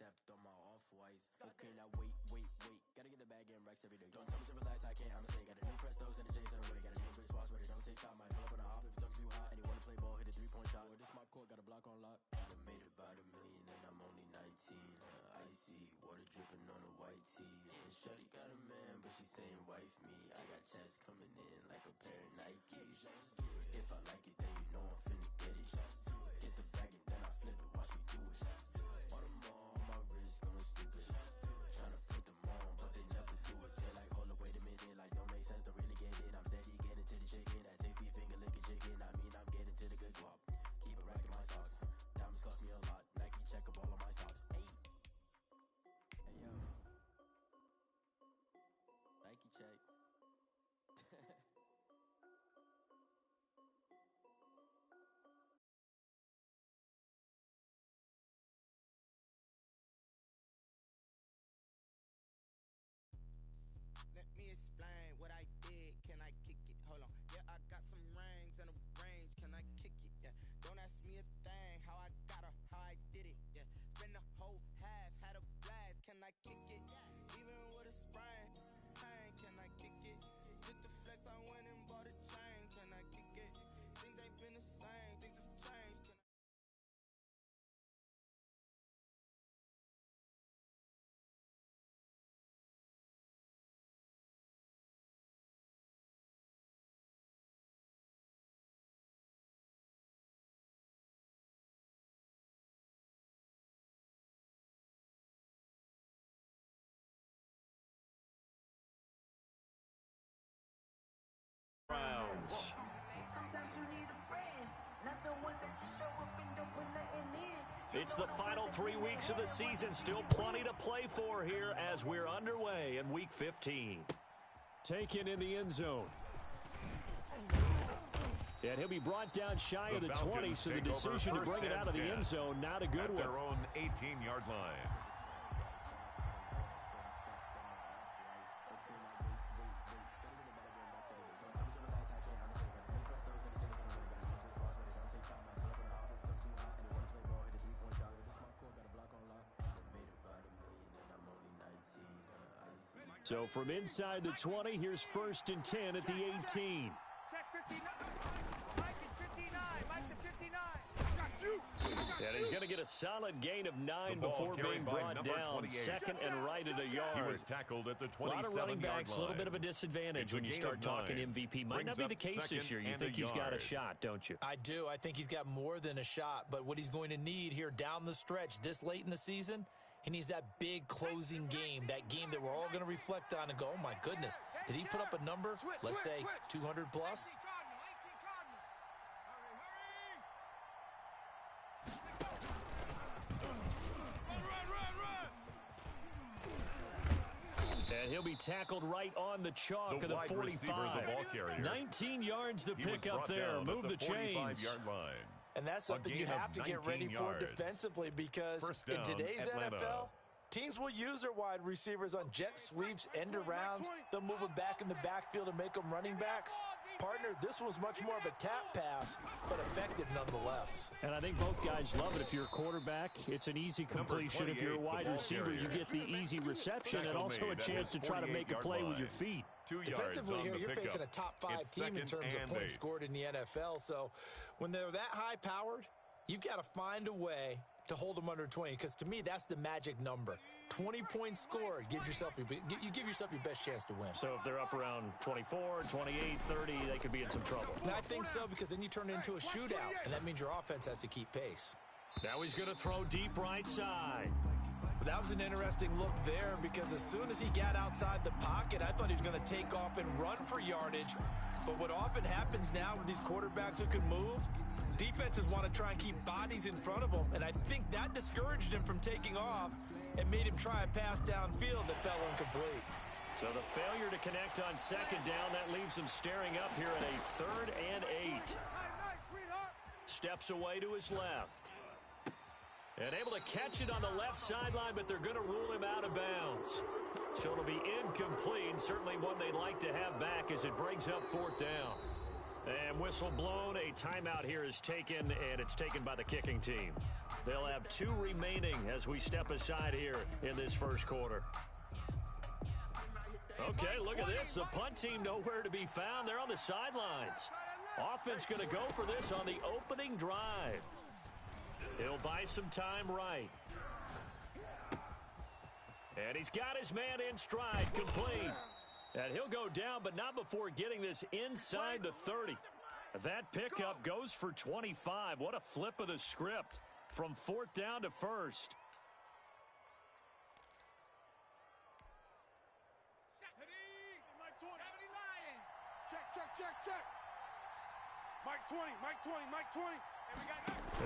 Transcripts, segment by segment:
stepped on my off-whites. Okay, now wait. Gotta get the bag and racks every day. Don't tell me to relax, I can't, I'm a stay. Got a new Prestos and a Jason away. Got a new Chris Fox where they don't take time. Might pull up on a hop if it's too hot. And you wanna play ball, hit a 3-point shot. Well, this my court, got a block on lock. I done made it about $1 million and I'm only 19. Icy, water dripping on a white tee. And Shorty got a man, but she saying wife me. I got checks coming in like a pair of Nikes. If I like it, then you know I'm finna get it. Hit the bag and then I flip it, watch me do it. All them on my wrist going stupid. Tryna put them on, but they never do it. They're like, hold up, wait a minute, like don't make sense, don't really get it. I'm steady getting to the chicken, that tasty finger licking chicken. I mean, I'm getting to the good guap. Keep a rack in my socks. Diamonds cost me a lot. Nike check up all of my socks. Hey yo, Nike check. Let me explain what I did. Can I kick it? Hold on. Yeah, I got some rings and a range. Can I kick it? Yeah. Don't ask me a thing. How I got her, how I did it. Yeah. Spend the whole half, had a blast. Can I kick it? Even with a sprain. Pain, can I kick it? Just to flex, I went and bought a chain. Can I kick it? Things ain't been the same. Things have changed. Rounds. Sometimes you need a friend, not the ones that just show up and don't put nothing in. It's the final 3 weeks of the season. Still plenty to play for here as we're underway in Week 15. Taken in the end zone. And he'll be brought down shy of the 20, so the decision to bring it out of the end zone, not a good one. At their own 18-yard line. So from inside the 20, here's 1st and 10 at the 18. Check 59. Mike is 59. Mike to 59. I got you. And he's going to get a solid gain of 9 before being brought down. 2nd and right at a yard. He was tackled at the 27-yard line. A lot of running backs, a little bit of a disadvantage when you start talking MVP. Might not be the case this year. You think he's got a shot, don't you? I do. I think he's got more than a shot. But what he's going to need here down the stretch this late in the season, he needs that big closing game, that game that we're all going to reflect on and go, oh, my goodness, did he put up a number, let's say, 200 plus? And he'll be tackled right on the chalk of the 45. 19 yards to pick up there. Move the chains. And that's something you have to get ready for defensively, because in today's NFL, teams will use their wide receivers on jet sweeps, end arounds. They'll move them back in the backfield and make them running backs. Partner, this was much more of a tap pass, but effective nonetheless. And I think both guys love it. If you're a quarterback, it's an easy completion. If you're a wide receiver, you get the easy reception and also a chance to try to make a play with your feet. Defensively here, you're facing a top-5 team in terms of points scored in the NFL. So when they're that high-powered, you've got to find a way to hold them under 20, because to me, that's the magic number. 20 points scored gives yourself you give yourself your best chance to win. So if they're up around 24, 28, 30, they could be in some trouble. I think so, because then you turn it into a shootout, and that means your offense has to keep pace. Now he's going to throw deep right side. But that was an interesting look there, because as soon as he got outside the pocket, I thought he was going to take off and run for yardage. But what often happens now with these quarterbacks who can move, defenses want to try and keep bodies in front of them, and I think that discouraged him from taking off and made him try a pass downfield that fell incomplete. So the failure to connect on 2nd down, that leaves him staring up here at a 3rd and 8. Steps away to his left. And able to catch it on the left sideline, but they're going to rule him out of bounds. So it'll be incomplete, certainly one they'd like to have back as it brings up 4th down. And whistle blown. A timeout here is taken, and it's taken by the kicking team. They'll have 2 remaining as we step aside here in this first quarter. Okay, look at this. The punt team nowhere to be found. They're on the sidelines. Offense going to go for this on the opening drive. He'll buy some time right. And he's got his man in stride, complete. And he'll go down, but not before getting this inside the 30. That pickup goes for 25. What a flip of the script from 4th down to 1st. Check. Mike 20, Mike 20, Mike 20.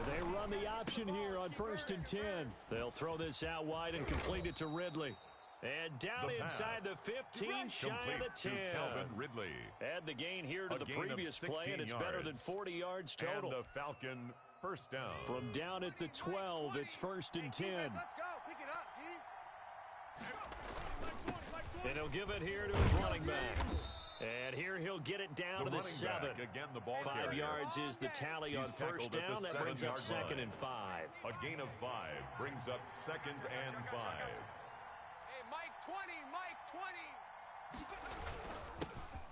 They run the option here on 1st and 10. They'll throw this out wide and complete it to Ridley. And down inside the 15, shy of the 10. Calvin Ridley. Add the gain here to the previous play, and it's better than 40 yards total. And a Falcon first down. From down at the 12, it's 1st and 10. Let's go. Pick it up, G. And he'll give it here to his running back. And here he'll get it down to the 7. Again, the ball 5 carrier. yards is the tally on first down. That brings up 2nd and 5. A gain of 5 brings up 2nd and 5. Hey, Mike 20, Mike 20.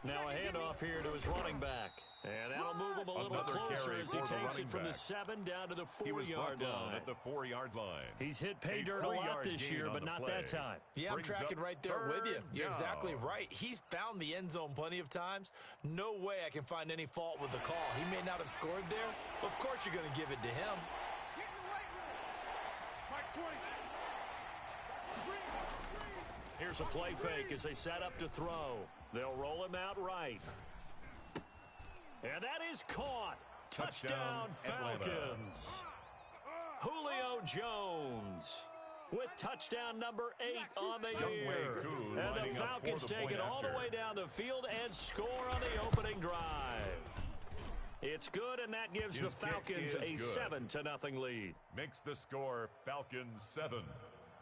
Now a handoff here to his running back. And that'll move him a little closer as he takes it from the 7 down to the 4-yard line. At the 4-yard line. He's hit pay dirt a lot this year, but not that time. Yeah, I'm tracking right there with you. You're exactly right. He's found the end zone plenty of times. No way I can find any fault with the call. He may not have scored there. Of course you're going to give it to him. Get in the right room. Mike 20. Here's a play fake as they set up to throw. They'll roll him out right. And that is caught. Touchdown, Falcons. Julio Jones with touchdown number 8 on the year. And the Falcons take it all the way down the field and score on the opening drive. It's good, and that gives the Falcons a 7-0 lead. Makes the score Falcons 7,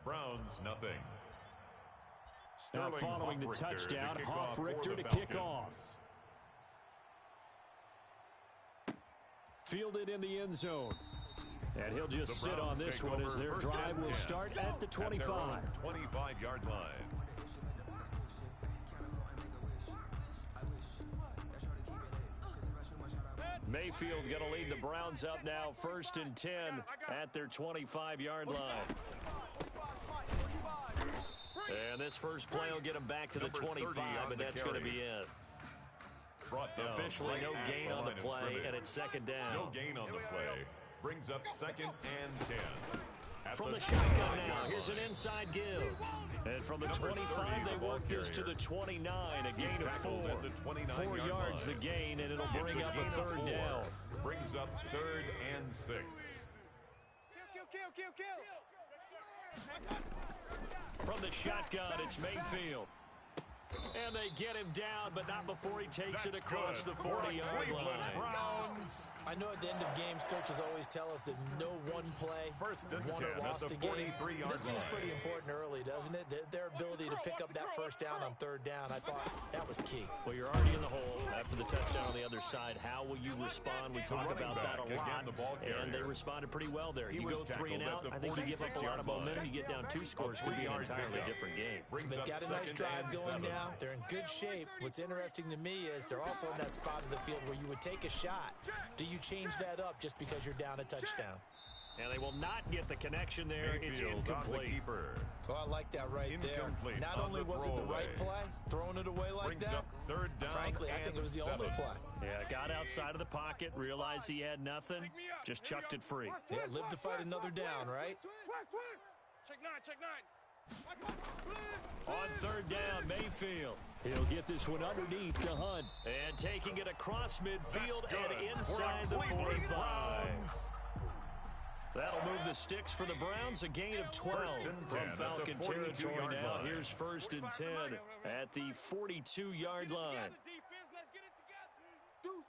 Browns nothing. Now following the touchdown, Hoff-Richter to kick off. Fielded in the end zone. And he'll just sit on this one as their drive will start at the 25. 25-yard line. Mayfield going to lead the Browns up now, 1st and 10 at their 25-yard line. And this first play will get them back to the 25, and that's going to be it. Officially no gain on the play, and it's 2nd down. No gain on the play. Brings up 2nd and 10. From the shotgun now, here's an inside give. And from the 25, they work this to the 29, a gain of 4. 4 yards the gain, and it'll bring up a 3rd down. Brings up 3rd and 6. Kill. From the shotgun, it's Mayfield. And they get him down, but not before he takes it across the 40-yard line. I know at the end of games, coaches always tell us that no one play, won or lost a game. This seems pretty important early, doesn't it? Their ability to pick up that first down on 3rd down, I thought that was key. Well, you're already in the hole after the touchdown on the other side. How will you respond? We talk about that a lot, and they responded pretty well there. You go 3 and out, I think you give up a lot of momentum. You get down 2 scores, could be an entirely different game. So they've got a nice drive going now. They're in good shape. What's interesting to me is they're also in that spot of the field where you would take a shot. Do you change that up just because you're down a touchdown? And they will not get the connection there. It's incomplete. So I like that right there. Not only was it the right play, throwing it away like that, frankly, I think it was the only play. Yeah, got outside of the pocket, realized he had nothing, just chucked it free. Yeah, live to fight another down, right? Check 9. On 3rd down, Mayfield. He'll get this one underneath to Hunt. And taking it across midfield and inside the 45. That'll move the sticks for the Browns. A gain of 12 from Falcon territory now. Here's 1st and 10 at the 42-yard line. Deuce.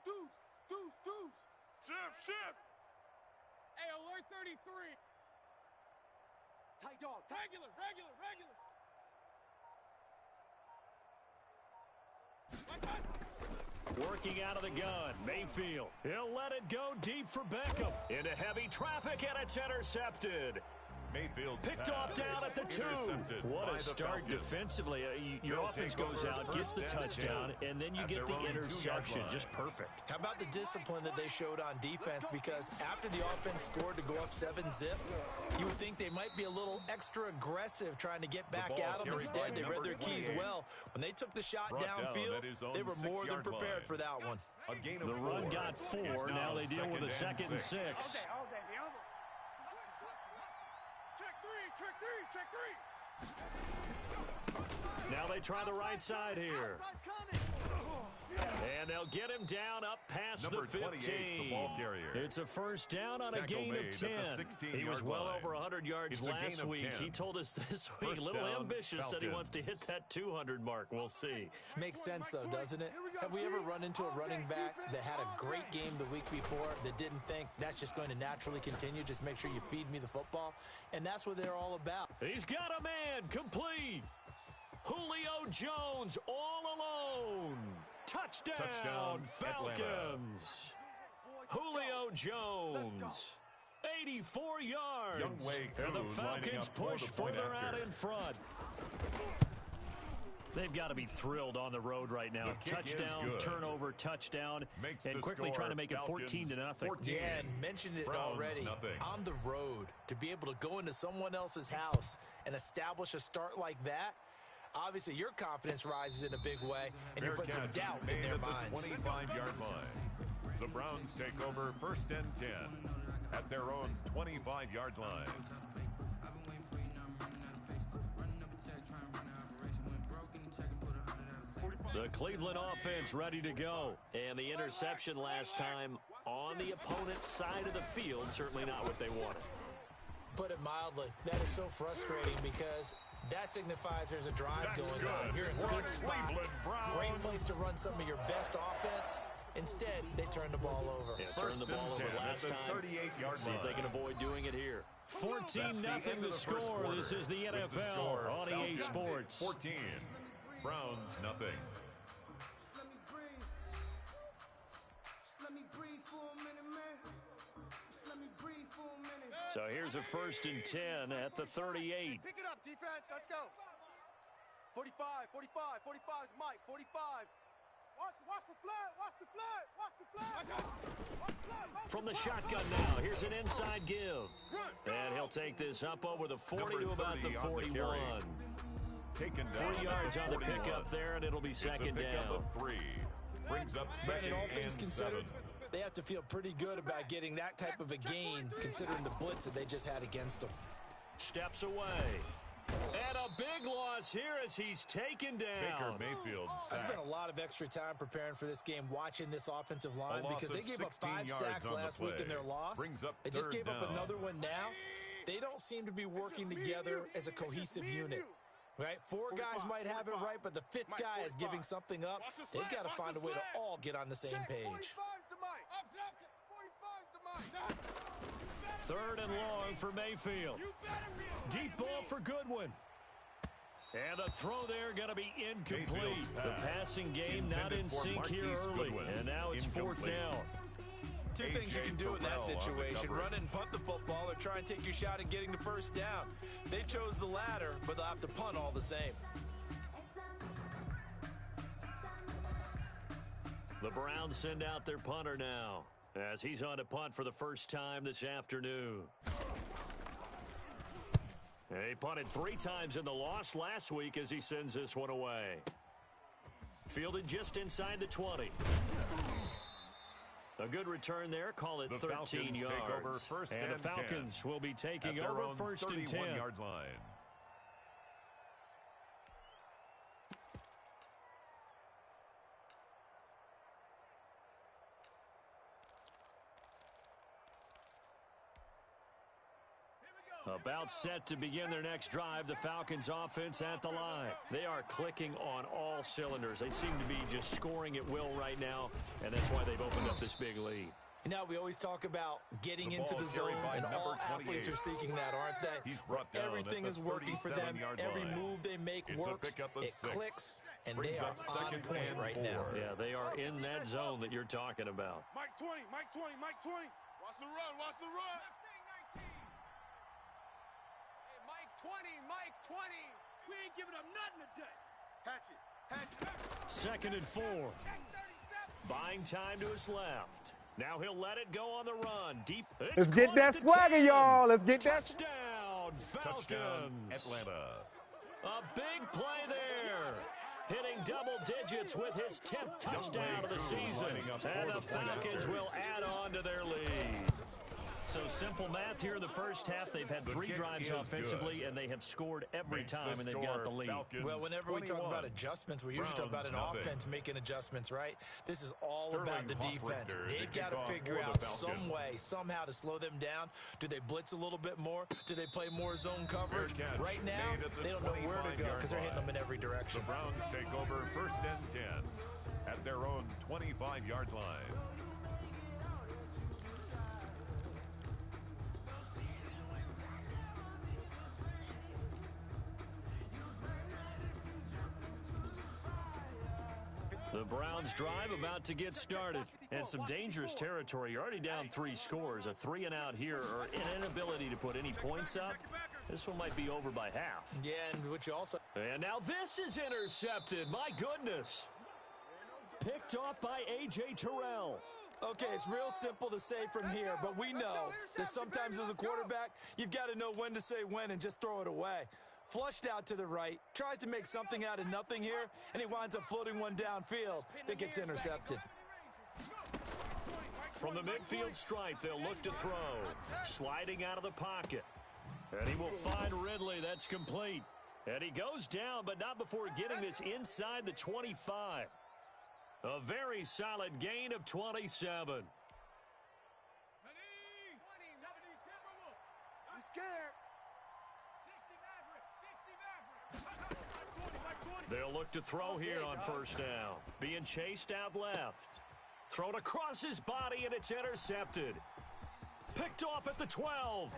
Shift. Hey, alert 33. Tight dog. Regular. Working out of the gun, Mayfield. He'll let it go deep for Beckham. Into heavy traffic, and it's intercepted. Mayfield Picked off down at the 2. What a start defensively. Your offense goes out, gets the touchdown, and then you get the interception. Just perfect. How about the discipline that they showed on defense? Because after the offense scored to go up 7-zip, you would think they might be a little extra aggressive trying to get back at them. Instead, they read their keys well. When they took the shot downfield, they were more than prepared for that one. The run got 4. Now they deal with a 2nd and 6. Check three. Now they try the right side here. And they'll get him down up past Number the 15. 28, the ball carrier. It's a first down on a gain of 10. He was well over 100 yards last week. He told us this week, a little ambitious, said he wants to hit that 200 mark. We'll see. Makes sense, though, doesn't it? Have we ever run into a running back that had a great game the week before that didn't think that's just going to naturally continue? Just make sure you feed me the football. And that's what they're all about. He's got a man complete. Julio Jones all alone. Touchdown Falcons. Julio Jones, 84 yards. And the Falcons push further out in front. They've got to be thrilled on the road right now. Touchdown, turnover, touchdown, and quickly trying to make it 14-0. Yeah, and mentioned it already. On the road, to be able to go into someone else's house and establish a start like that, obviously, your confidence rises in a big way, and you're putting some doubt in their minds. 25-yard line. The Browns take over 1st and 10 at their own 25-yard line. The Cleveland offense ready to go. And the interception last time on the opponent's side of the field, certainly not what they wanted. Put it mildly, that is so frustrating because that signifies there's a drive going on. You're in a good spot. Great place to run some of your best offense. Instead, they turn the ball over. Yeah, turned the ball over last time. See if they can avoid doing it here. 14-0 the score. This is the NFL on EA Sports. 14. Browns, nothing. So here's a 1st and 10 at the 38. Pick it up, defense. Let's go. 45, Mike, 45. Watch the flat, watch the flat. From the shotgun now, here's an inside give. And he'll take this up over the 40 to about the 41. Taken 3 yards on the pickup there, and it'll be 2nd down. 3. Brings up 2nd all things and considered, 7. they have to feel pretty good about getting that type of a gain, considering the blitz that they just had against them. Steps away. And a big loss here as he's taken down. Baker Mayfield I spent a lot of extra time preparing for this game, watching this offensive line, because they gave up 5 sacks last week in their loss. They just gave up another one now. They don't seem to be working together as a cohesive unit. Right? 4 guys might have it right, but the 5th guy is giving something up. They've got to find a way to all get on the same page. 3rd and long for Mayfield. Deep ball for Goodwin. And the throw there going to be incomplete. The passing game not in sync here early. And now it's 4th down. 2 things you can do in that situation: run and punt the football, or try and take your shot at getting the 1st down. They chose the latter, but they'll have to punt all the same. The Browns send out their punter now, as he's on to punt for the first time this afternoon. He punted 3 times in the loss last week as he sends this one away. Fielded just inside the 20. A good return there. Call it 13 yards. And the Falcons will be taking over 1st and 10. 31-yard line. About set to begin their next drive, the Falcons offense at the line. They are clicking on all cylinders. They seem to be just scoring at will right now, and that's why they've opened up this big lead. Now, we always talk about getting into the zone, and all athletes are seeking that, aren't they? Everything is working for them. Every move they make works. It clicks. and they are on point right now. Yeah, they are in that zone that you're talking about. Mike 20, Mike 20, Mike 20. Watch the run, watch the run. Hey, Mike 20, Mike 20. We ain't giving up nothing today. Hatch it, hatch it. 2nd and 4. Buying time to his left. Now he'll let it go on the run. Deep. Let's get that swagger, y'all. Let's get that. Touchdown, Falcons. Touchdown, Atlanta. A big play there. Hitting double digits with his 10th touchdown of the season. And the Falcons will add on to their lead. So simple math here in the first half. They've had 3 drives offensively, and they have scored every time, and they've got the lead. Well, whenever we talk about adjustments, we usually talk about an offense making adjustments, right? This is all about the defense. They've got to figure out some way, somehow to slow them down. Do they blitz a little bit more? Do they play more zone coverage? Right now, they don't know where to go because they're hitting them in every direction. The Browns take over 1st and 10 at their own 25-yard line. The Browns drive about to get started. And some dangerous territory. You're already down 3 scores. A 3 and out here, or an inability to put any points up. This one might be over by half. Yeah, and which also... And now this is intercepted. My goodness. Picked off by A.J. Terrell. Okay, it's real simple to say from here, but we know that sometimes as a quarterback, you've got to know when to say when and just throw it away. Flushed out to the right, tries to make something out of nothing here, and he winds up floating one downfield that gets intercepted. From the midfield stripe, they'll look to throw. Sliding out of the pocket. And he will find Ridley. That's complete. And he goes down, but not before getting this inside the 25. A very solid gain of 27. He's scared. They'll look to throw here on 1st down. Being chased out left. Thrown across his body, and it's intercepted. Picked off at the 12.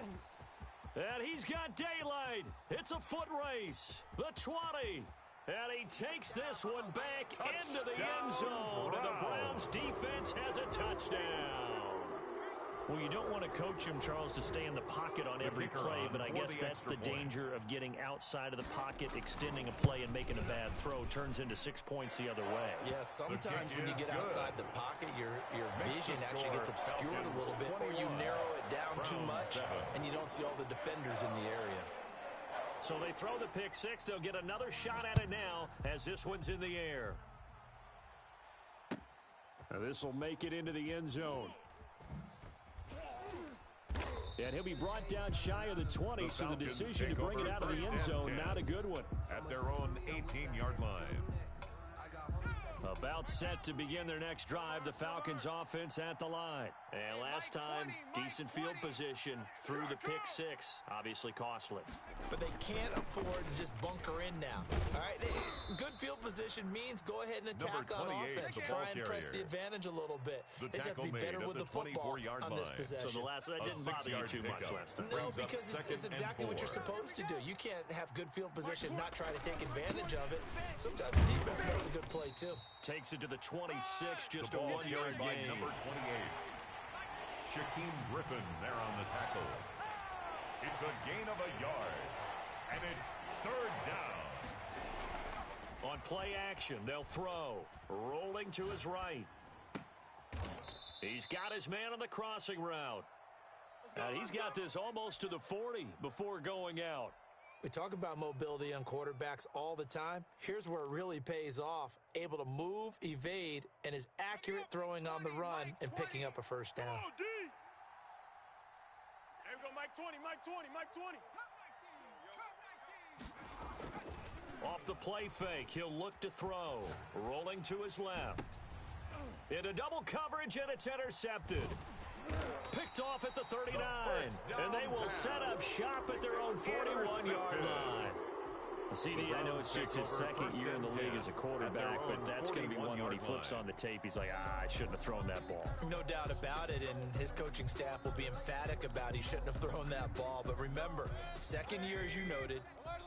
And he's got daylight. It's a foot race. The 20. And he takes this one back into the end zone. And the Browns defense has a touchdown. Well, you don't want to coach him, Charles, to stay in the pocket on every play, but I guess that's the danger of getting outside of the pocket, extending a play, and making a bad throw. Turns into 6 points the other way. Yeah, sometimes when you get outside the pocket, your vision actually gets obscured a little bit, or you narrow it down too much, and you don't see all the defenders in the area. So they throw the pick 6. They'll get another shot at it now as this one's in the air. Now this will make it into the end zone. And he'll be brought down shy of the 20, so the decision to bring it out of the end zone, not a good one. At their own 18-yard line. About set to begin their next drive, the Falcons offense at the line. And last time, decent field position through the pick 6. Obviously costly. But they can't afford to just bunker in now. All right, good field position means go ahead and attack on offense. Try and press the advantage a little bit. They just have to be better with the football on this possession. So that didn't bother you too much last time. No, because it's exactly what you're supposed to do. You can't have good field position, not try to take advantage of it. Sometimes the defense makes a good play, too. Takes it to the 26, just a 1-yard gain. Number 28. Shaquem Griffin there on the tackle. It's a gain of a yard, and it's 3rd down. On play action, they'll throw. Rolling to his right. He's got his man on the crossing route. And he's got this almost to the 40 before going out. We talk about mobility on quarterbacks all the time. Here's where it really pays off. Able to move, evade, and is accurate throwing on the run and picking up a 1st down. There we go, Mike 20, Mike 20, Mike 20. Off the play fake, he'll look to throw. Rolling to his left. Into double coverage, and it's intercepted. Picked off at the 39, and they will set up shop at their own 41-yard line. CD, I know it's just his second year in the league as a quarterback, but that's going to be one when he flips on the tape. He's like, I shouldn't have thrown that ball. No doubt about it, and his coaching staff will be emphatic about he shouldn't have thrown that ball. But remember, second year, as you noted,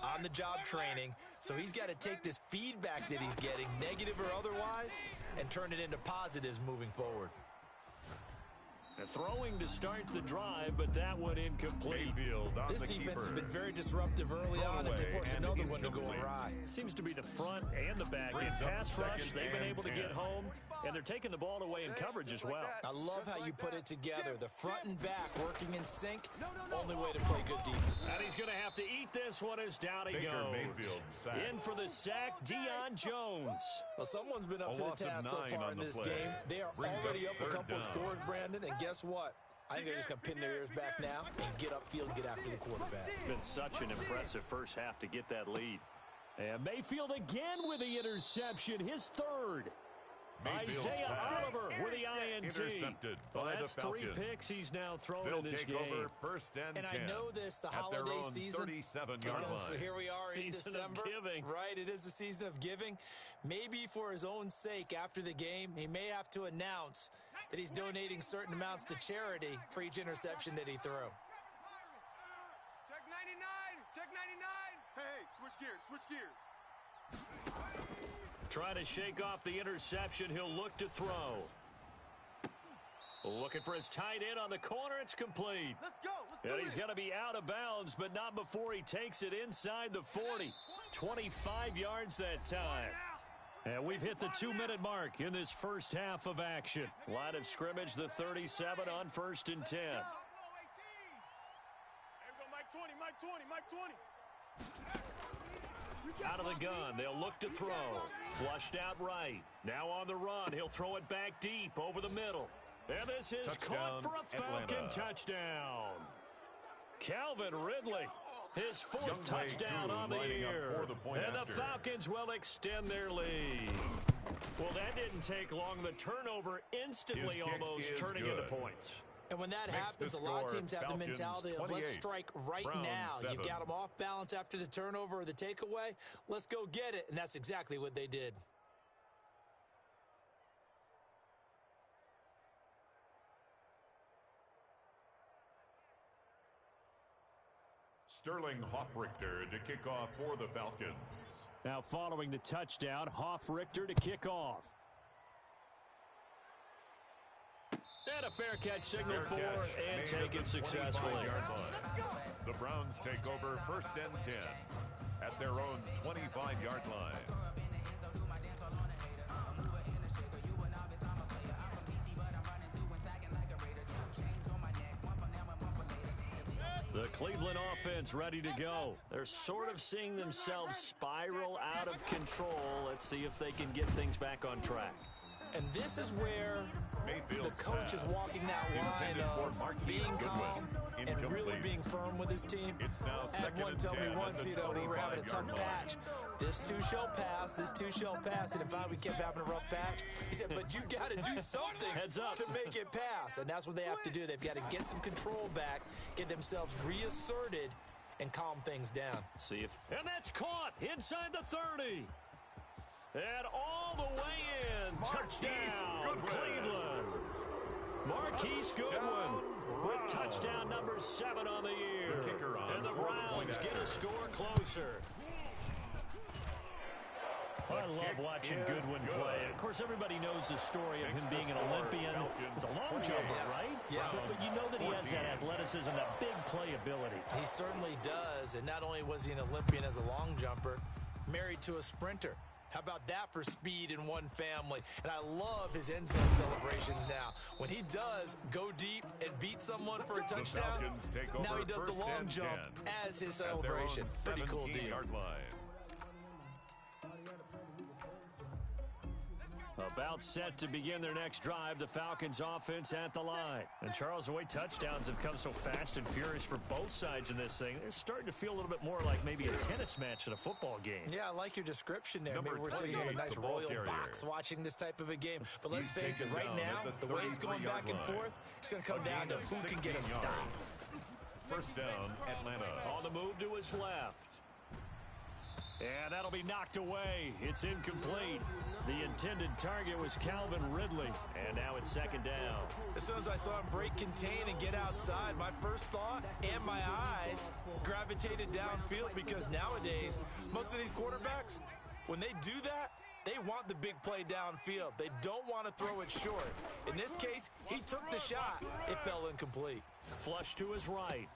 on-the-job training, so he's got to take this feedback that he's getting, negative or otherwise, and turn it into positives moving forward. Throwing to start the drive, but that one incomplete. This defense has been very disruptive early on as they force another one to go awry. Seems to be the front and the back. In pass rush, they've been able to get home, and they're taking the ball away in coverage as well. I love how you put it together. The front and back working in sync, only way to play good defense. And he's going to have to eat this one as down he goes. In for the sack, Deion Jones. Well, someone's been up to the task so far in this game. They are already up a couple of scores, Brandon, and guess what? I think they're just going to pin their ears back now and get upfield, get after the quarterback. Been such an impressive first half to get that lead. And Mayfield again with the interception, his third. Isaiah Oliver with the INT. Intercepted Well, by that's the 3 Falcons. picks he's now thrown They'll in this take game. over first and 10. I know this, the holiday season, because here we are in December. Right, it is the season of giving. Maybe for his own sake after the game, he may have to announce that he's donating certain amounts to charity for each interception that he threw. Check 99, check 99. Hey, switch gears. Trying to shake off the interception. He'll look to throw. Looking for his tight end on the corner. It's complete. Let's go. And he's going to be out of bounds, but not before he takes it inside the 40. 25 yards that time. And we've hit the 2-minute mark in this first half of action. Line of scrimmage, the 37 on 1st and 10. Mike 20. Out of the gun, they'll look to throw. Flushed out right. Now on the run, he'll throw it back deep over the middle. And this is caught for a Falcon touchdown. Calvin Ridley, his 4th touchdown on the year. And the Falcons will extend their lead. Well, that didn't take long. The turnover instantly almost turning into points. And when that happens, a lot of teams have the mentality of let's strike right now. You've got them off balance after the turnover or the takeaway. Let's go get it. And that's exactly what they did. Sterling Hoffrichter to kick off for the Falcons. Now following the touchdown, Hoffrichter to kick off. And a fair catch signal for and taken successfully. The Browns take over 1st and 10 at their own 25-yard line. The Cleveland offense ready to go. They're sort of seeing themselves spiral out of control. Let's see if they can get things back on track. And this is where the coach is walking that line of being calm and really being firm with his team. Had one tell me once, we were having a tough patch. This too shall pass, this too shall pass. And in fact, we kept having a rough patch. He said, but you got to do something to make it pass. And that's what they have to do. They've got to get some control back, get themselves reasserted, and calm things down. See if, and that's caught inside the 30. And all the way in. Touchdown, Cleveland. Marquise Goodwin with touchdown number 7 on the year. And the Browns get a score closer. I love watching Goodwin play. Of course, everybody knows the story of him being an Olympian. He's a long jumper, right? Yes. But you know that he has that athleticism, that big playability. He certainly does. And not only was he an Olympian as a long jumper, married to a sprinter. How about that for speed in one family? And I love his end zone celebrations now. When he does go deep and beat someone for a touchdown, now he does the long jump as his celebration. Pretty cool deal. About set to begin their next drive, the Falcons offense at the line. And Charles, the way touchdowns have come so fast and furious for both sides in this thing, it's starting to feel a little bit more like maybe a tennis match at a football game. Yeah, I like your description there. Maybe we're sitting in a nice royal box watching this type of a game. But let's face it, right now, the way it's going back and forth, it's going to come down to who can get a stop. First down, Atlanta. On the move to his left. And that'll be knocked away. It's incomplete. The intended target was Calvin Ridley. And now it's second down. As soon as I saw him break contain and get outside, my first thought and my eyes gravitated downfield, because nowadays, most of these quarterbacks, when they do that, they want the big play downfield. They don't want to throw it short. In this case, he took the shot. It fell incomplete. Flush to his right.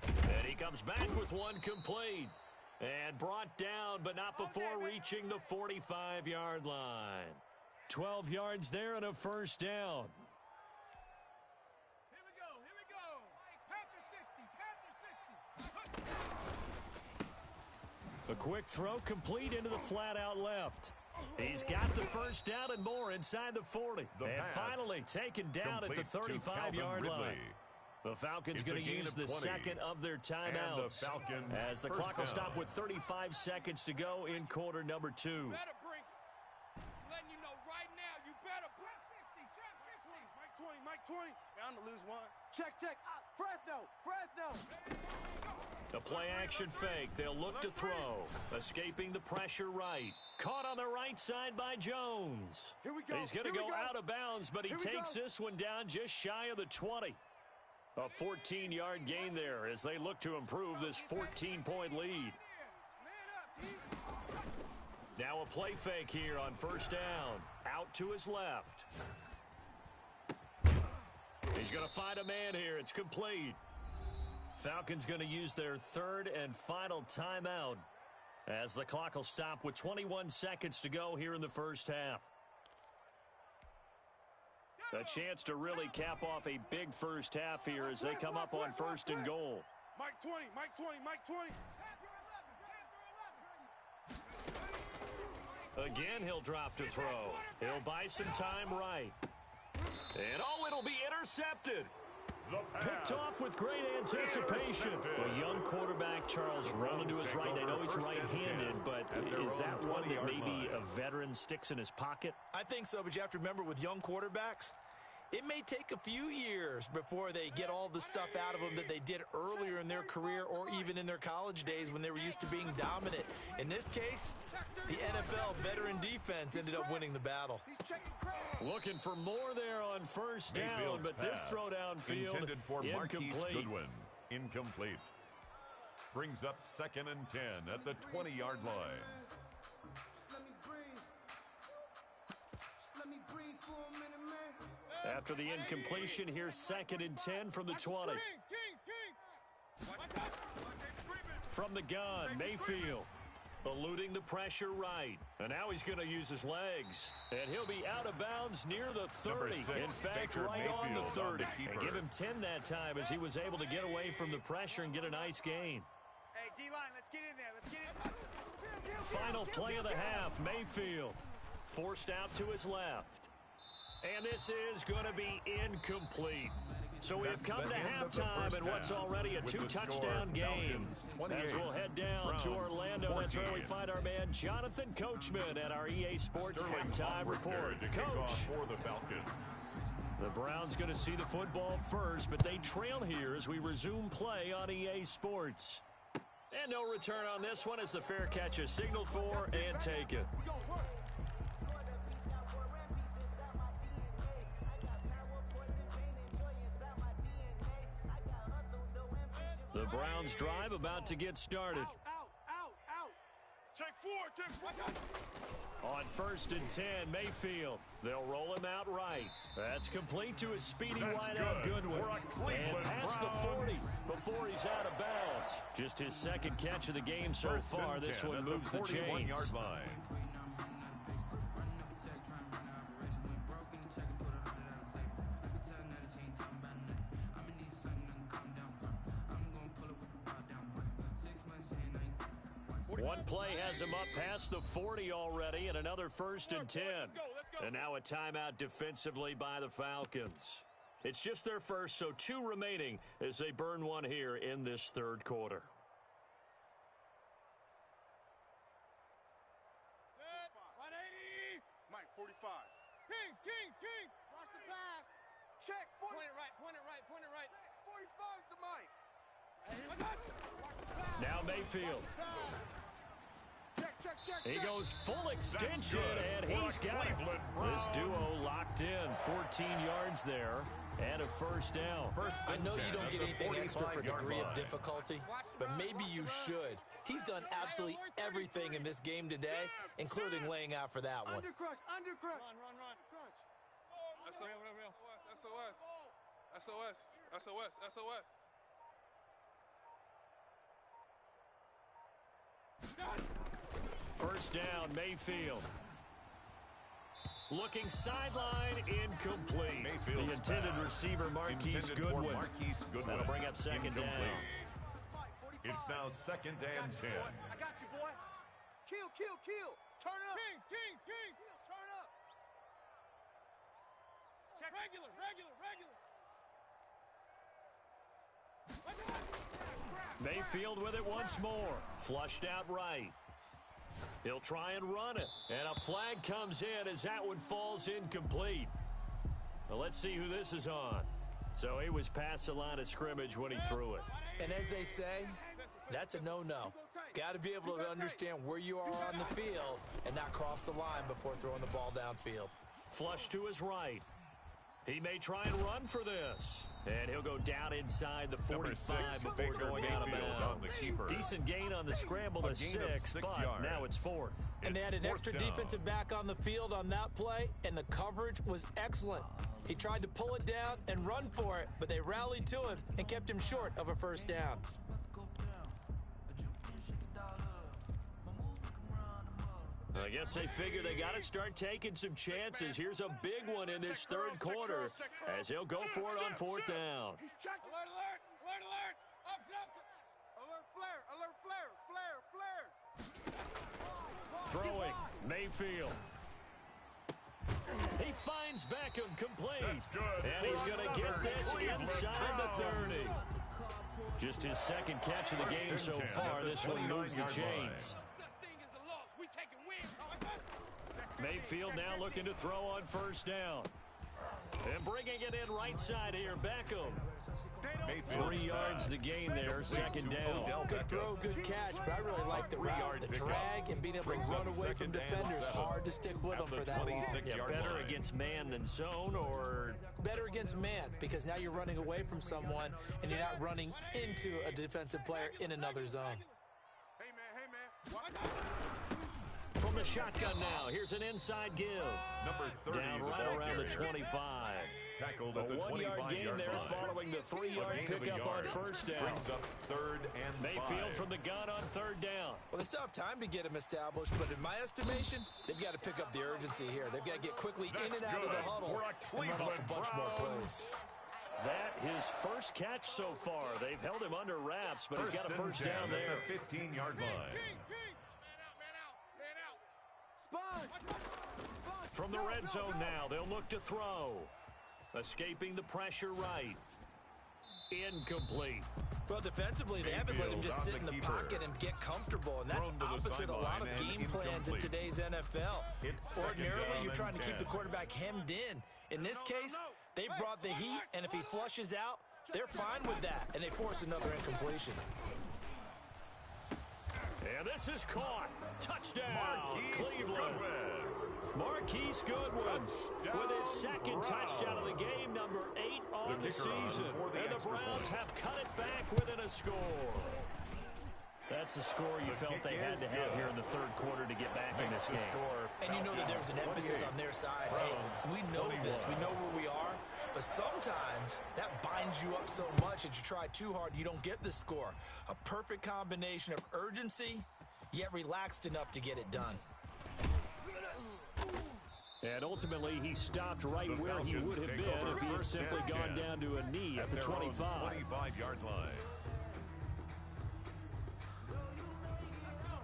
And he comes back with one complete. And brought down, but not before reaching the 45-yard line. 12 yards there and a first down. Here we go. Panther 60, Panther 60. A quick throw complete into the flat out left. He's got the first down and more inside the 40. And finally taken down at the 35-yard line. The Falcons going to use the second of their timeouts as the clock will stop with 35 seconds to go in quarter number 2. Letting you know right now, you better trap 60. Mike 20. Bound to lose one. Check. Fresno. The play-action fake. They'll look to throw. Escaping the pressure right. Caught on the right side by Jones. Here we go. He's going to go out of bounds, but he takes this one down just shy of the 20. A 14-yard gain there as they look to improve this 14-point lead. Now a play fake here on first down. Out to his left. He's going to find a man here. It's complete. Falcons going to use their third and final timeout as the clock will stop with 21 seconds to go here in the first half. A chance to really cap off a big first half here as they come up on first and goal. Mike 20. Again, he'll drop to throw. He'll buy some time right. And it'll be intercepted. Picked off with great anticipation. A young quarterback, Charles, rolling to his right. I know he's right-handed, but is that one that maybe a veteran sticks in his pocket? I think so, but you have to remember with young quarterbacks, it may take a few years before they get all the stuff out of them that they did earlier in their career or even in their college days when they were used to being dominant. In this case, the NFL veteran defense ended up winning the battle. Looking for more there on first down, but this throw downfield intended for incomplete. Incomplete. Brings up 2nd and 10 at the 20-yard line. After the incompletion, here's 2nd and 10 from the 20. From the gun, Mayfield. Eluding the pressure right. And now he's going to use his legs. And he'll be out of bounds near the 30. In fact, right on the 30. And give him 10 that time as he was able to get away from the pressure and get a nice gain. Hey, D-line, let's get in there. Let's get in. Final play of the half, Mayfield. Forced out to his left. And this is going to be incomplete. So we've come to halftime in what's already a 2-touchdown game. As we'll head down to Orlando, that's where we find our man Jonathan Coachman at our EA Sports halftime report. Coach. For the Falcons. The Browns going to see the football first, but they trail here as we resume play on EA Sports. And no return on this one as the fair catch is signaled for and taken. The Browns drive about to get started. Out. Check four. On 1st and 10, Mayfield. They'll roll him out right. That's complete to his speedy wideout Goodwin. And past the 40 before he's out of bounds. Just his second catch of the game so far. This one moves the chains. Line. One play has him up past the 40 already, and another 1st and 10. And now a timeout defensively by the Falcons. It's just their first, so 2 remaining as they burn one here in this third quarter. Set, 180. Mike 45. Kings. Watch the pass. Check 40. Point it right. 45 to Mike. Watch the pass. Now Mayfield. He goes full extension, and he's got it. This duo locked in. 14 yards there and a first down. I know you don't get anything extra for degree of difficulty, but maybe you should. He's done absolutely everything in this game today, including laying out for that one. Undercrush, undercrush. Run. Crunch. Real. SOS. First down, Mayfield. Looking sideline, incomplete. Mayfield's the intended pass. receiver, Marquise Intended for Goodwin. Marquise Goodwin. That'll bring up second down. It's now second and 10. I got you, boy. Kill. Turn up. Kings. Turn up. Check. Regular. Mayfield with it once more. Flushed out right. He'll try and run it. And a flag comes in as that one falls incomplete. Well, let's see who this is on. So he was past the line of scrimmage when he threw it. And as they say, that's a no-no. Got to be able to understand where you are on the field and not cross the line before throwing the ball downfield. Flush to his right. He may try and run for this. And he'll go down inside the 45 before going out of bounds. Decent gain on the scramble to 6, but now it's fourth. And they had an extra defensive back on the field on that play, and the coverage was excellent. He tried to pull it down and run for it, but they rallied to him and kept him short of a first down. I guess they figure they got to start taking some chances. Here's a big one in this third quarter as he'll go for it on fourth down. Alert. Flare. Throwing, Mayfield. He finds Beckham complete. And he's going to get this inside the 30. Just his second catch of the game so far. This one moves the chains. Mayfield now looking to throw on first down. And bringing it in right side here, Beckham. 3 yards the gain there, second down. Good throw, good catch, but I really like the route, the drag, and being able to run away from defenders. Hard to stick with them for that long. Yeah, better against man than zone, or? Better against man, because now you're running away from someone, and you're not running into a defensive player in another zone. Hey, man. From the shotgun now, here's an inside give. Number 30, down right around the 25. Tackled A at the 1-yard gain there line. following the 3-yard pickup on first down. Brings up third and Mayfield 5. from the gun on third down. Well, they still have time to get him established, but in my estimation, they've got to pick up the urgency here. They've got to get quickly in and out of the huddle and run off a bunch more plays. That his first catch so far. They've held him under wraps, but he's got a first down there. At the 15-yard line. From the red zone now, they'll look to throw. Escaping the pressure right. Incomplete. Well, defensively, they haven't let him just sit in the pocket and get comfortable, and that's opposite a lot of game plans in today's NFL. Ordinarily, you're trying to keep the quarterback hemmed in. In this case, they brought the heat, and if he flushes out, they're fine with that, and they force another incompletion. And this is caught. Touchdown, Cleveland. Marquise Goodwin with his second touchdown of the game, number 8 on the season. And the Browns have cut it back within a score. That's the score you felt they had to have here in the third quarter to get back in this game. And you know that there's an emphasis on their side. Hey, we know this. We know where we are. But sometimes that binds you up so much that you try too hard, you don't get the score. A perfect combination of urgency, yet relaxed enough to get it done. And ultimately, he stopped right where he would have been if he had simply gone down to a knee at the 25. 25-yard line.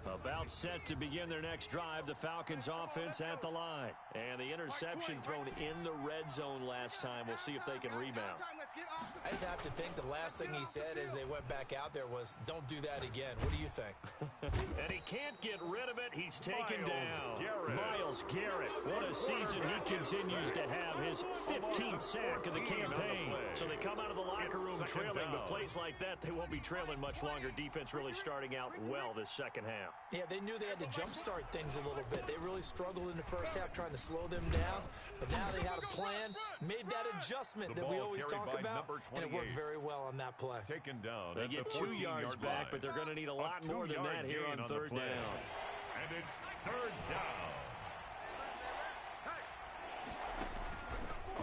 About set to begin their next drive, the Falcons offense at the line. And the interception thrown in the red zone last time. We'll see if they can rebound. Let's get off the I just have to think the last thing he said as they went back out there was, don't do that again. What do you think? And he can't get rid of it. He's taken down. Miles Garrett. What a season he continues to have. His 15th sack of the campaign. So they come out of the locker room trailing, but plays like that, they won't be trailing much longer. Defense really starting out well this second half. Yeah, they knew they had to jumpstart things a little bit. They really struggled in the first half trying to slow them down. But now they had a plan, made that adjustment that we always talk about, and it worked very well on that play. Taken down. They get 2 yards back, but they're going to need a lot more than that here on third down. And it's third down.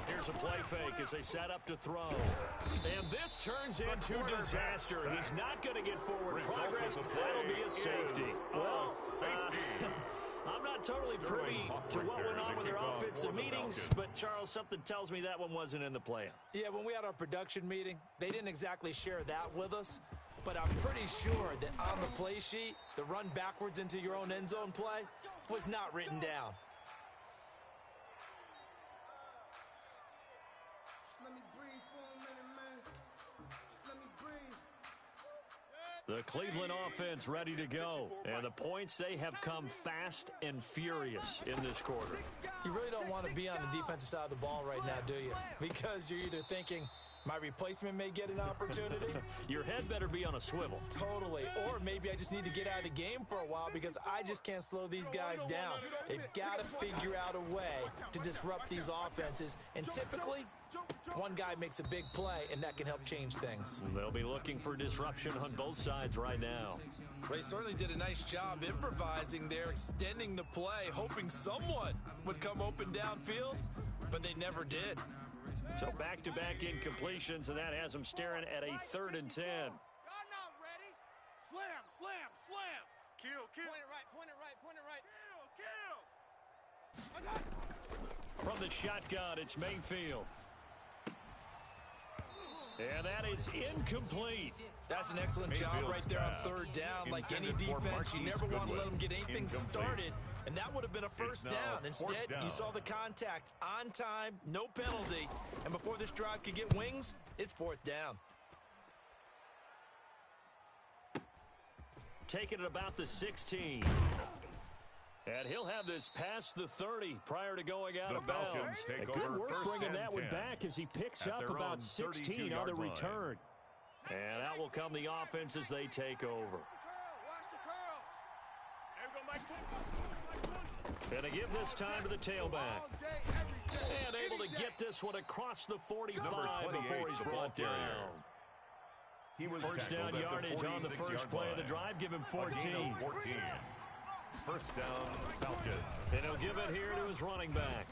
Here's a play fake as they set up to throw. And this turns into disaster. He's not going to get forward progress. That'll be a safety. Well, I'm not totally privy to what went on with their offensive meetings, but, Charles, something tells me that one wasn't in the plan. Yeah, when we had our production meeting, they didn't exactly share that with us, but I'm pretty sure that on the play sheet, the run backwards into your own end zone play was not written down. The Cleveland offense ready to go. And the points, they have come fast and furious in this quarter. You really don't want to be on the defensive side of the ball right now, do you? Because you're either thinking, my replacement may get an opportunity. Your head better be on a swivel. Totally. Or maybe I just need to get out of the game for a while because I just can't slow these guys down. They've got to figure out a way to disrupt these offenses. And typically, one guy makes a big play, and that can help change things. They'll be looking for disruption on both sides right now. Well, they certainly did a nice job improvising there, extending the play, hoping someone would come open downfield, but they never did. So back-to-back incompletions, and that has them staring at a 3rd and 10. Y'all not ready. Slam, slam, slam. Kill, kill. Point it right, point it right, point it right. Kill, kill. From the shotgun, it's Mayfield. And that is incomplete. That's an excellent job right there on 3rd down. Like any defense, you never want to let them get anything started. And that would have been a first down. Instead, you saw the contact on time, no penalty. And before this drive could get wings, it's 4th down. Taking it about the 16. And he'll have this past the 30 prior to going out of bounds. Good work bringing that one back as he picks up about 16 on the return. And out will come the offense as they take over. And they give this time to the tailback. And able to get this one across the 45 before he's brought down. He was first down yardage on the first play of the drive. Give him 14. First down, Falcons. And he'll give it here to his running back.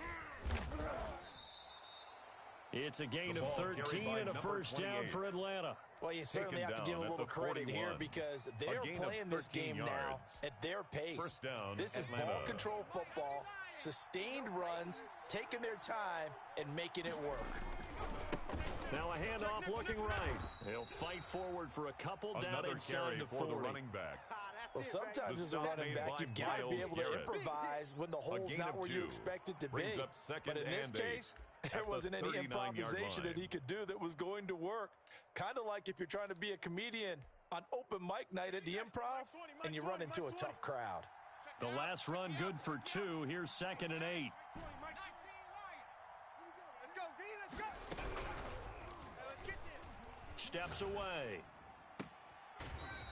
It's a gain of 13 and a first down for Atlanta. Well, you certainly have to give a little credit here because they're playing this game now at their pace. This is ball control football, sustained runs, taking their time, and making it work. Now a handoff looking right. He'll fight forward for a couple down inside the 40. Well, sometimes as a running back, you've got to be able to improvise when the hole's not where you expect it to be. But in this case, there wasn't any improvisation that he could do that was going to work. Kind of like if you're trying to be a comedian on open mic night at the Improv and you run into a tough crowd. The last run good for 2. Here's 2nd and 8. Let's go, D, let's go. Let's get there. Steps away.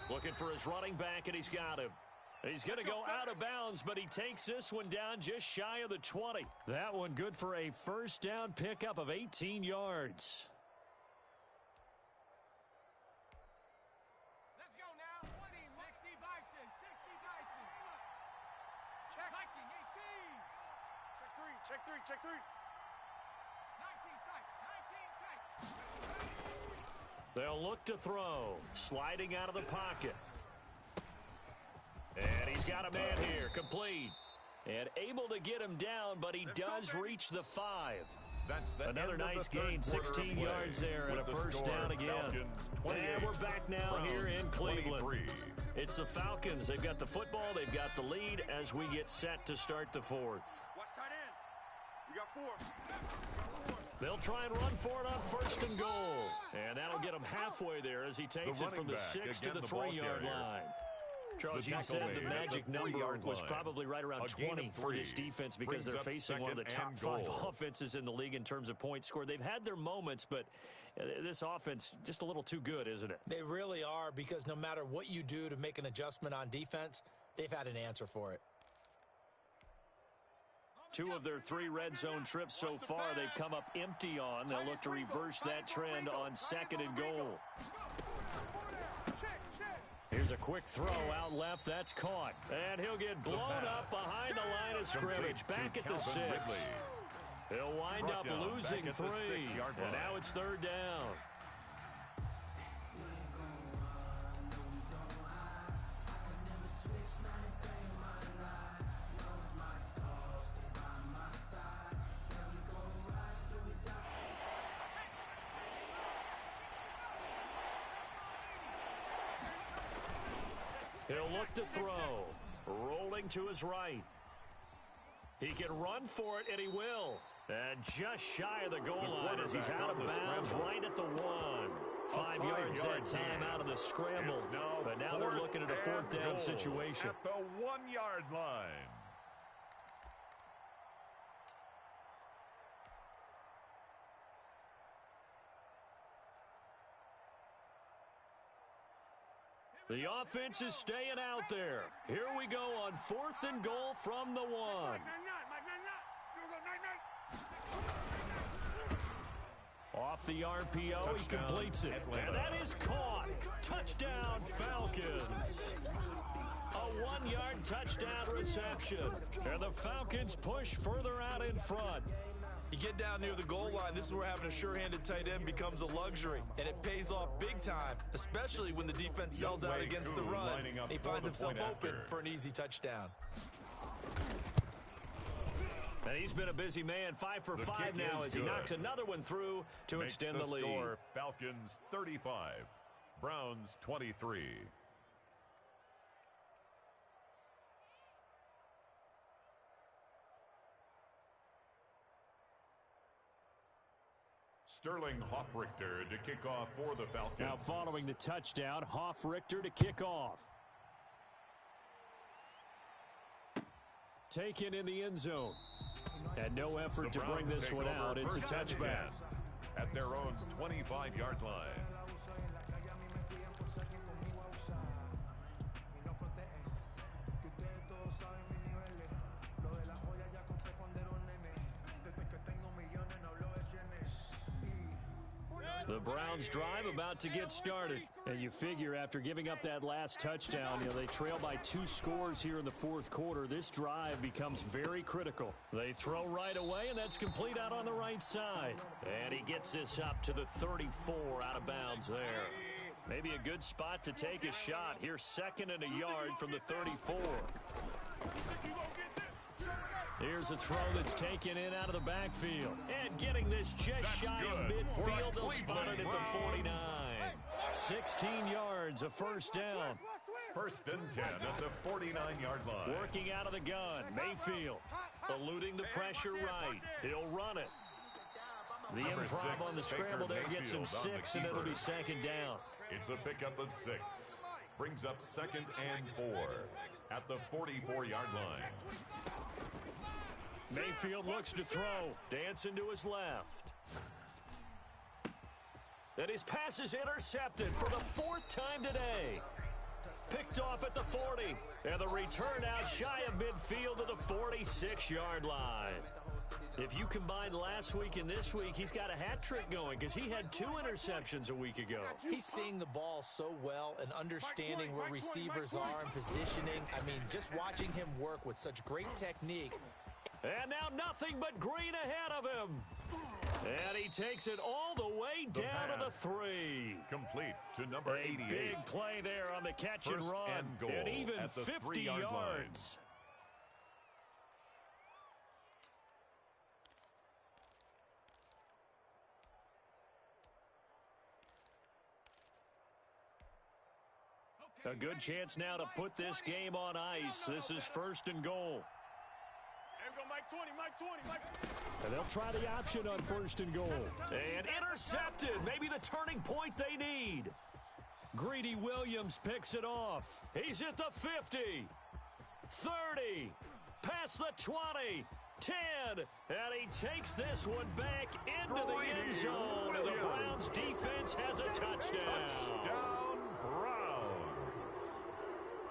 Looking for his running back, and he's got him. He's going to go out of bounds, but he takes this one down just shy of the 20. That one good for a first down pickup of 18 yards. Let's go now. 20, 60 Bison, 60 Bison. Check. Viking, 18. Check 3, check 3, check 3. 19 tight, 19 tight. They'll look to throw. Sliding out of the pocket. And he's got a man here. Complete. And able to get him down, but he does reach the 5. Another nice gain. 16 yards there and a first down again. And we're back now here in Cleveland. It's the Falcons. They've got the football. They've got the lead as we get set to start the 4th. Watch tight end. We got 4. They'll try and run for it on 1st and goal. And that'll get him halfway there as he takes it from the 6 to the 3-yard line. Charles, you said the magic number was probably right around 20 for this defense because they're facing one of the top 5 offenses in the league in terms of points scored. They've had their moments, but this offense just a little too good, isn't it? They really are, because no matter what you do to make an adjustment on defense, they've had an answer for it. 2 of their 3 red zone trips so far they've come up empty on. They'll look to reverse that trend on 2nd and goal. Here's a quick throw out left. That's caught. And he'll get blown up behind the line of scrimmage. Back at the 6. He'll wind up losing 3. And now it's 3rd down. He'll look to throw. Rolling to his right. He can run for it, and he will. And just shy of the goal line as he's out of bounds right at the 1. 5 yards that time out of the scramble. But now they're looking at a 4th down situation. At the 1-yard line. The offense is staying out there. Here we go on 4th and goal from the 1. Off the RPO, he completes it. And that is caught. Touchdown, Falcons. A 1-yard touchdown reception. And the Falcons push further out in front. You get down near the goal line, this is where having a sure-handed tight end becomes a luxury, and it pays off big time, especially when the defense sells out against the run. He finds himself open for an easy touchdown. And he's been a busy man, 5 for 5 now as he knocks another one through to extend the lead. Score, Falcons 35, Browns 23. Sterling Hoffrichter to kick off for the Falcons. Now following the touchdown, Hoffrichter to kick off. Taken in the end zone. And no effort to bring this one out. It's a touchback. At their own 25-yard line. The Browns drive about to get started. And you figure after giving up that last touchdown, they trail by 2 scores here in the 4th quarter. This drive becomes very critical. They throw right away, and that's complete out on the right side. And he gets this up to the 34 out of bounds there. Maybe a good spot to take a shot. Here's 2nd and a yard from the 34. Here's a throw that's taken in out of the backfield. And getting this just shy of midfield. They'll spot it at the 49. 16 yards, a 1st down. 1st and 10 at the 49-yard line. Working out of the gun, Mayfield. Eluding the pressure right. He'll run it. The improv on the scramble there gets him 6, and it'll be 2nd down. It's a pickup of 6. Brings up 2nd and 4 at the 44-yard line. Mayfield looks to throw. Dancing to his left. And his pass is intercepted for the 4th time today. Picked off at the 40. And the return out shy of midfield to the 46-yard line. If you combine last week and this week, he's got a hat trick going because he had 2 interceptions a week ago. He's seeing the ball so well and understanding where receivers are and positioning. I mean, just watching him work with such great technique. And now nothing but green ahead of him. And he takes it all the way down to the 3. Complete to number 88. A big play there on the catch and run. And goal and even at the 50 yards. Line. A good chance now to put this game on ice. This is 1st and goal. And they'll try the option on 1st and goal. And intercepted. Maybe the turning point they need. Greedy Williams picks it off. He's at the 50, 30, past the 20, 10, and he takes this one back into the end zone. And the Browns defense has a touchdown. Touchdown, Browns.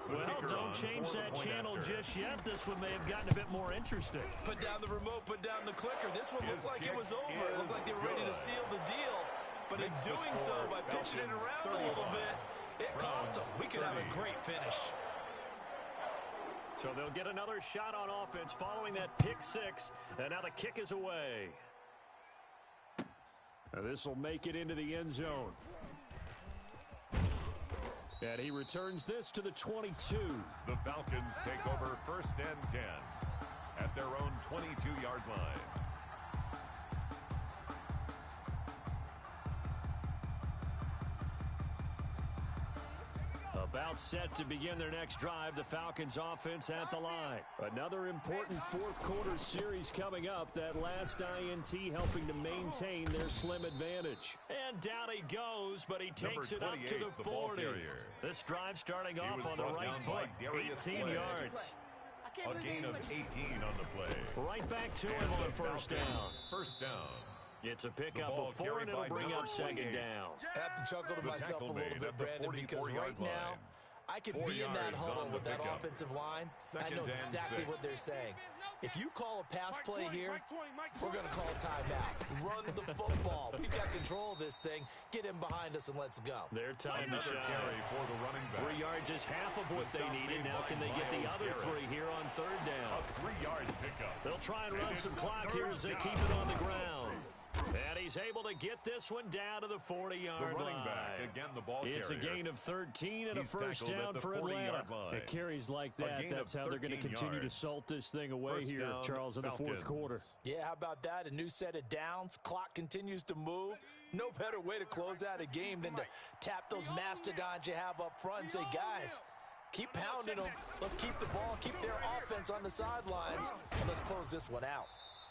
Well, don't change that channel just yet. This one may have gotten a bit more interesting. Put down the remote, put down the clicker. This one looked like it was over. It looked like they were ready to seal the deal. But in doing so, by pitching it around a little bit, it cost them. We could have a great finish. So they'll get another shot on offense following that pick six. And now the kick is away. This will make it into the end zone. And he returns this to the 22. The Falcons take over 1st and 10 at their own 22-yard line. About set to begin their next drive, the Falcons offense at the line. Another important fourth quarter series coming up. That last INT helping to maintain their slim advantage. And down he goes, but he takes it up to the 40. This drive starting off on the right foot. 18 yards. A gain of 18 on the play. Right back to him on 1st down. 1st down. It's a pickup of 4, and it'll bring up 2nd down. I have to chuckle to myself a little bit, Brandon, because right now, I could be in that huddle with that offensive line. I know exactly what they're saying. If you call a pass play here, we're going to call a timeout. Run the football. We've got control of this thing. Get him behind us and let's go. Their time to shine. Carry for the running back. 3 yards is half of what they needed. Now can they get the other 3 here on 3rd down? A 3-yard pickup. They'll try and run some clock here as they keep it on the ground. And he's able to get this one down to the 40-yard line. Back, again, the ball it's carrier. A gain of 13 and a 1st down for Atlanta. It carries like that. That's how they're going to continue to salt this thing away here, Charles, in the 4th quarter. Yeah, how about that? A new set of downs. Clock continues to move. No better way to close out a game than to tap those mastodons you have up front and say, guys, keep pounding them. Let's keep the ball, keep their offense on the sidelines, and let's close this one out.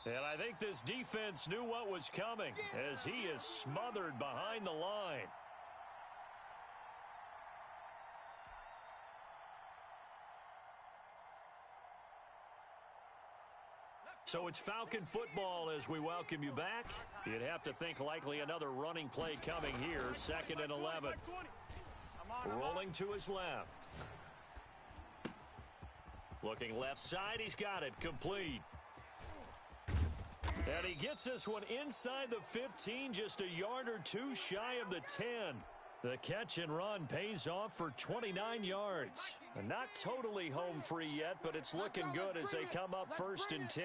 And I think this defense knew what was coming as he is smothered behind the line. So it's Falcon football as we welcome you back. You'd have to think likely another running play coming here. 2nd and 11. Rolling to his left. Looking left side. He's got it. Complete. And he gets this one inside the 15, just a yard or 2 shy of the 10. The catch and run pays off for 29 yards. And not totally home free yet, but it's looking good as they come up 1st and 10.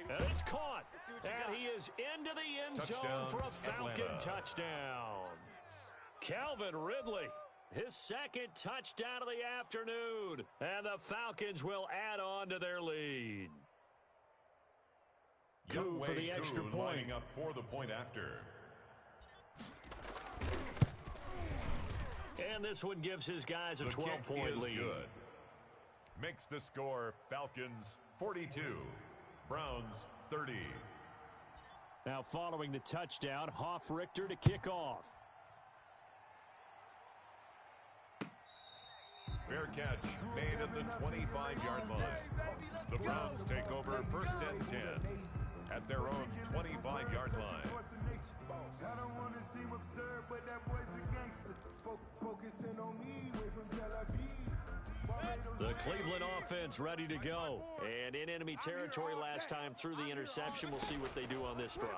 And it's caught. And he is into the end zone for a Falcon touchdown. Calvin Ridley. His 2nd touchdown of the afternoon. And the Falcons will add on to their lead. Coup for the extra point. Lining up for the point after. And this one gives his guys a 12-point lead. Good. Makes the score Falcons 42, Browns 30. Now following the touchdown, Hoff-Richter to kick off. Fair catch made at the 25-yard line. The Browns take over 1st and 10 at their own 25-yard line. I don't want to seem absurd, but that boy's a gangster. Focusing on me, away from Tel Aviv. The Cleveland offense ready to go. And in enemy territory last time through the interception. We'll see what they do on this drive.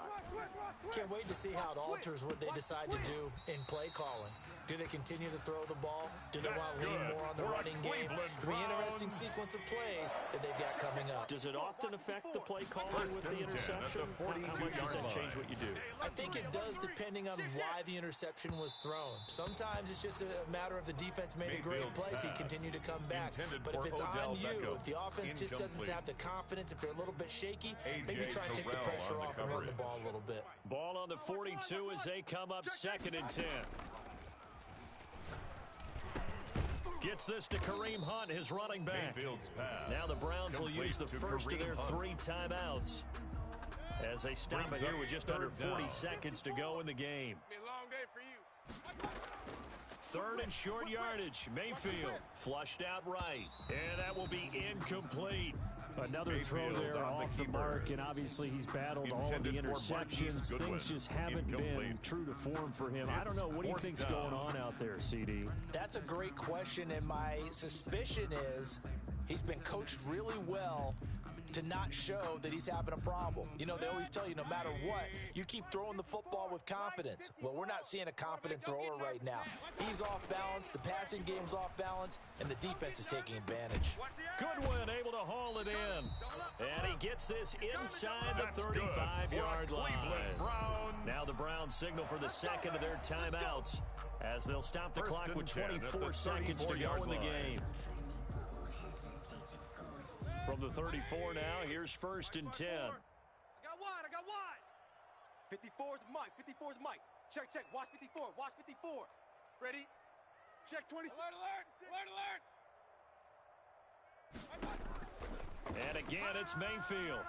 Can't wait to see how it alters what they decide to do in play calling. Do they continue to throw the ball? Do they want to lean more on the running game? It'll be an interesting sequence of plays that they've got coming up. Does it often affect the play calling with the interception? How much does that change what you do? I think it does depending on why the interception was thrown. Sometimes it's just a matter of the defense made a great play, so you continue to come back. But if it's on you, if the offense just doesn't have the confidence, if they're a little bit shaky, maybe try and take the pressure off and run the ball a little bit. Ball on the 42 as they come up 2nd and 10. Gets this to Kareem Hunt, his running back. Mayfield's pass. Now the Browns will use the first of their 3 timeouts as they stop it here with just under 40 seconds to go in the game. It's been a long day for you. 3rd and short yardage. Mayfield flushed out right, and that will be incomplete. Another throw there off the mark, and obviously he's battled all of the interceptions. Things just haven't been true to form for him. I don't know. What do you think's going on out there, CD? That's a great question, and my suspicion is he's been coached really well to not show that he's having a problem. You know, they always tell you no matter what, you keep throwing the football with confidence. Well, we're not seeing a confident thrower right now. He's off balance, the passing game's off balance, and the defense is taking advantage. Goodwin able to haul it in. And he gets this inside the 35-yard line. Now the Browns signal for the second of their timeouts as they'll stop the clock with 24 seconds to go in the game. From the 34 now, here's 1st and 10. I got wide. 54 is Mike. 54 is Mike. Check. Watch 54. Watch 54. Ready? Check 20. Alert. And again, it's Mayfield.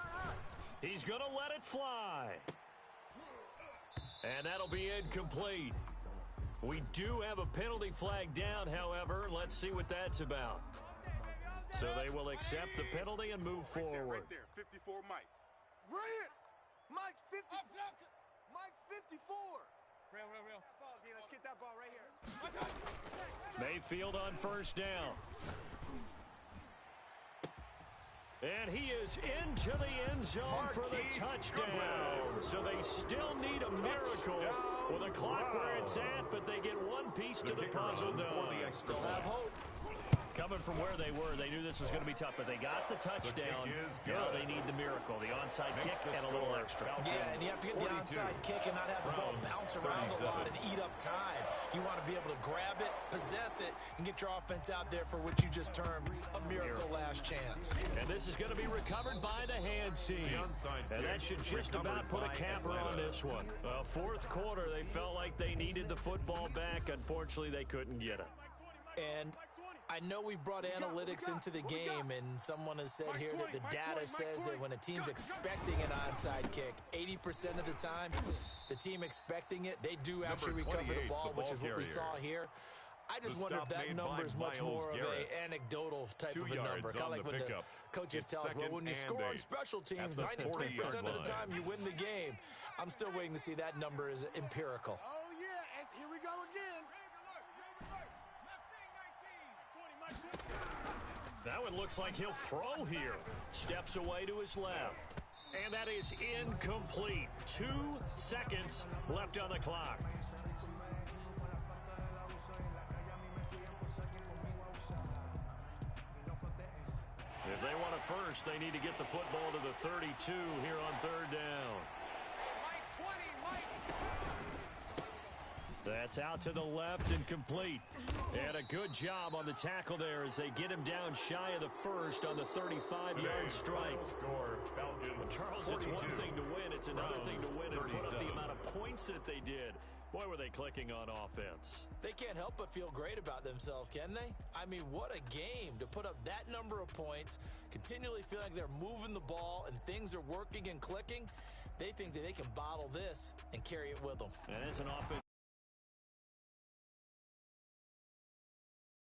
He's going to let it fly. And that'll be incomplete. We do have a penalty flag down, however. Let's see what that's about. So they will accept the penalty and move forward. Right there. 54 Mike. Brilliant. Mike's 50. Mike's 54. Real. Ball, D. Let's get that ball right here. Mayfield on 1st down. And he is into the end zone for the touchdown. So they still need a miracle with a clock where it's at, but they get one piece to the puzzle done. Still have hope. Coming from where they were, they knew this was going to be tough, but they got the touchdown. Now they need the miracle, the onside kick and a little extra. Yeah, and you have to get the onside kick and not have the ball bounce around a lot and eat up time. You want to be able to grab it, possess it, and get your offense out there for what you just termed a miracle last chance. And this is going to be recovered by the hands team. And that should just about put a capper on this one. 4th quarter, they felt like they needed the football back. Unfortunately, they couldn't get it. And I know we've brought analytics into the game, and someone has said here that the data says that when a team's expecting an onside kick, 80% of the time, the team expecting it, they do actually recover the ball, which is what we saw here. I just wonder if that number is much more of an anecdotal type of a number. Kind of like when the coaches tell us, well, when you score on special teams, 93% of the time you win the game. I'm still waiting to see that number is empirical. Oh, yeah, and here we go again. That one looks like he'll throw here. Steps away to his left. And that is incomplete. 2 seconds left on the clock. If they want it first, they need to get the football to the 32 here on 3rd down. That's out to the left and complete. And a good job on the tackle there as they get him down shy of the first on the 35-yard strike. Charles, it's one thing to win. It's another thing to win and put up the amount of points that they did. Boy, were they clicking on offense. They can't help but feel great about themselves, can they? I mean, what a game to put up that number of points, continually feel like they're moving the ball and things are working and clicking. They think that they can bottle this and carry it with them. And as an offense.